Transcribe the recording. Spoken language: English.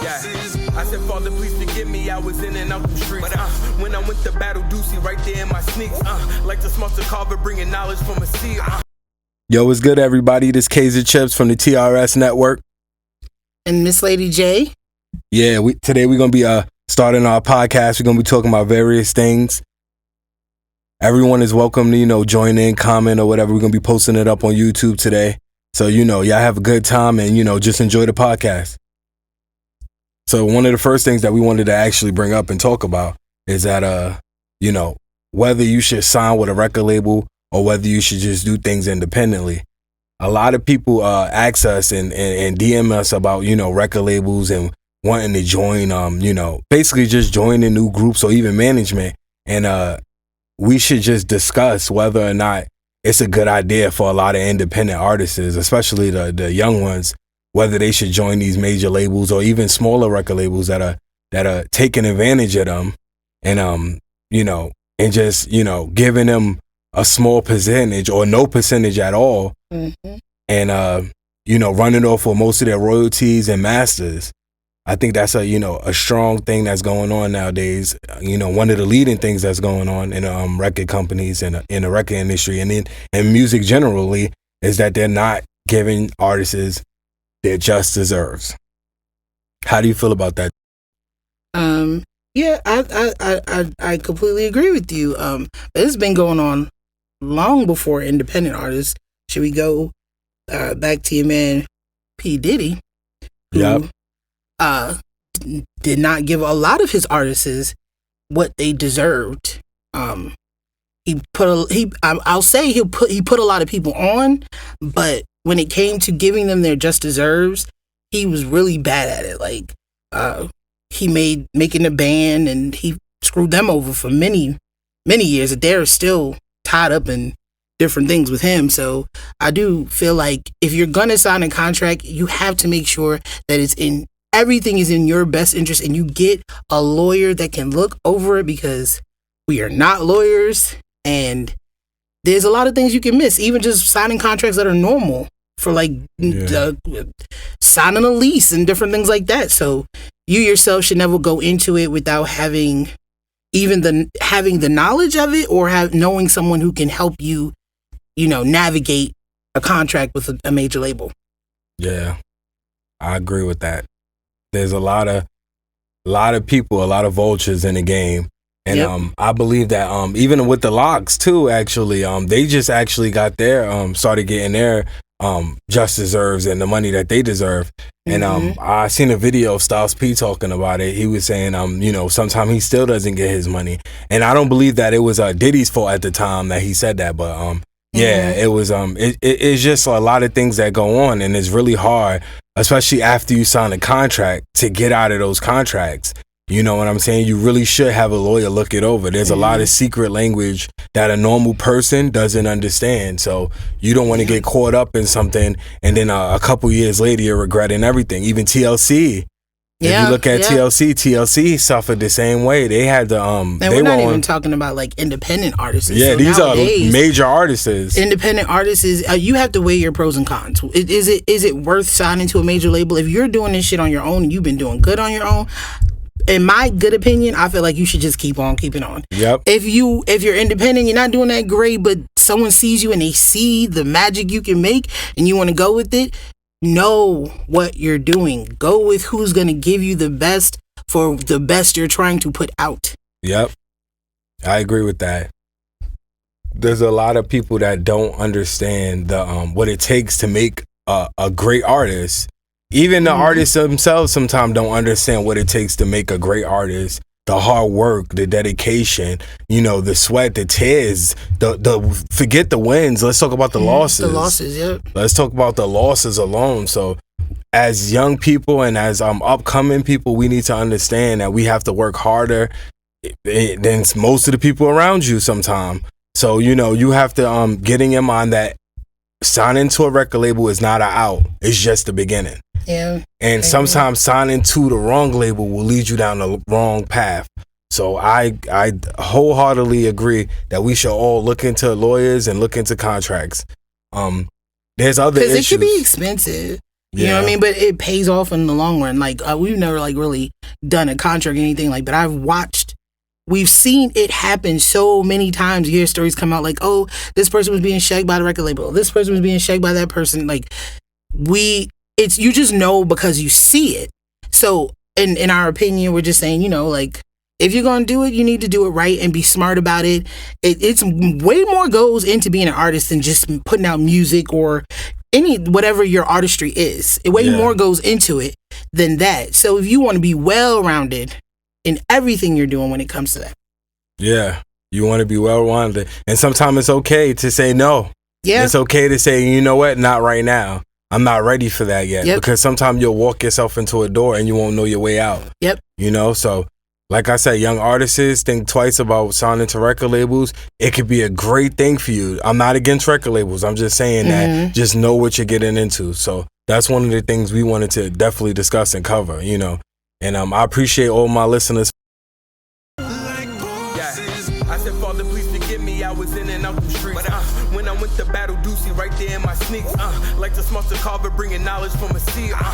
Yeah. I said, Father, please forgive me. I was in and out the streets. When I went to battle, Doocy right there in my sneaks. Like the Smuster Carver bringing knowledge from a sea. Yo, what's good, everybody? This Kaiser Chips from the Trsknetwork. And Miss Lady J. Yeah, today we're going to be starting our podcast. We're going to be talking about various things. Everyone is welcome to, join in, comment, or whatever. We're going to be posting it up on YouTube today. So, y'all have a good time and, just enjoy the podcast. So one of the first things that we wanted to actually bring up and talk about is that, whether you should sign with a record label or whether you should just do things independently. A lot of people ask us and DM us about, record labels and wanting to join, basically just joining new groups or even management. And we should just discuss whether or not it's a good idea for a lot of independent artists, especially the young ones, whether they should join these major labels or even smaller record labels that are taking advantage of them and, and just, giving them a small percentage or no percentage at all. Mm-hmm. And, running off with most of their royalties and masters. I think that's a strong thing that's going on nowadays. One of the leading things that's going on in record companies and in the record industry and in music generally is that they're not giving artists their just deserves. How do you feel about that? Yeah, I completely agree with you. But it's been going on long before independent artists. Should we go back to your man P. Diddy, who did not give a lot of his artists what they deserved. He put a lot of people on, but when it came to giving them their just deserves, he was really bad at it. Like he making a band and he screwed them over for many years. They're still tied up in different things with him. So I do feel like if you're gonna sign a contract, you have to make sure that everything is in your best interest and you get a lawyer that can look over it, because we are not lawyers and there's a lot of things you can miss, even just signing contracts that are normal for signing a lease and different things like that. So you yourself should never go into it without having the knowledge of it or knowing someone who can help you, navigate a contract with a major label. Yeah, I agree with that. There's a lot of people, a lot of vultures in the game. And I believe that even with the Locks too, actually, they just actually got started getting their just deserves and the money that they deserve. And I seen a video of Styles P talking about it. He was saying sometimes he still doesn't get his money. And I don't believe that it was Diddy's fault at the time that he said that, but it was it's just a lot of things that go on, and it's really hard, especially after you sign a contract, to get out of those contracts. You know what I'm saying? You really should have a lawyer look it over. There's a lot of secret language that a normal person doesn't understand. So you don't want to get caught up in something and then a couple years later you're regretting everything. Even TLC. If you look at TLC suffered the same way. They had the and we're not even talking about like independent artists. Yeah, so these are major artists. Independent artists you have to weigh your pros and cons. Is it worth signing to a major label? If you're doing this shit on your own and you've been doing good on your own, in my good opinion, I feel like you should just keep on keeping on. Yep. If you're independent, you're not doing that great, but someone sees you and they see the magic you can make and you want to go with it, know what you're doing. Go with who's going to give you the best for the best you're trying to put out. Yep. I agree with that. There's a lot of people that don't understand the what it takes to make a great artist. Even the artists themselves sometimes don't understand what it takes to make a great artist. The hard work, the dedication, the sweat, the tears, the forget the wins. Let's talk about the losses. The losses, yeah. Let's talk about the losses alone. So as young people and as upcoming people, we need to understand that we have to work harder than most of the people around you sometimes. So, you have to get in your mind that signing to a record label is not an out. It's just the beginning. Yeah. And sometimes signing to the wrong label will lead you down the wrong path. So I wholeheartedly agree that we should all look into lawyers and look into contracts. There's other issues. Because it could be expensive. You know what I mean? But it pays off in the long run. Like, we've never, like, really done a contract or anything, like, but we've seen it happen so many times. You hear stories come out like, oh, this person was being shagged by the record label. This person was being shagged by that person. Like, you just know because you see it. So, in our opinion, we're just saying, you know, like, if you're going to do it, you need to do it right and be smart about it. It's way more goes into being an artist than just putting out music or whatever your artistry is. Way more goes into it than that. So if you want to be well-rounded in everything you're doing when it comes to that. Yeah. You want to be well-rounded. And sometimes it's okay to say no. Yeah. It's okay to say, you know what, not right now. I'm not ready for that yet. Because sometimes you'll walk yourself into a door and you won't know your way out. You know, so like I said, young artists think twice about signing to record labels. It could be a great thing for you. I'm not against record labels. I'm just saying that just know what you're getting into. So that's one of the things we wanted to definitely discuss and cover, you know. And I appreciate all my listeners. I said, Father, please forgive me. I was in and out the streets. But when I went to battle Doocy right there in my sneaks, like the smarter carver bringing knowledge from a seed.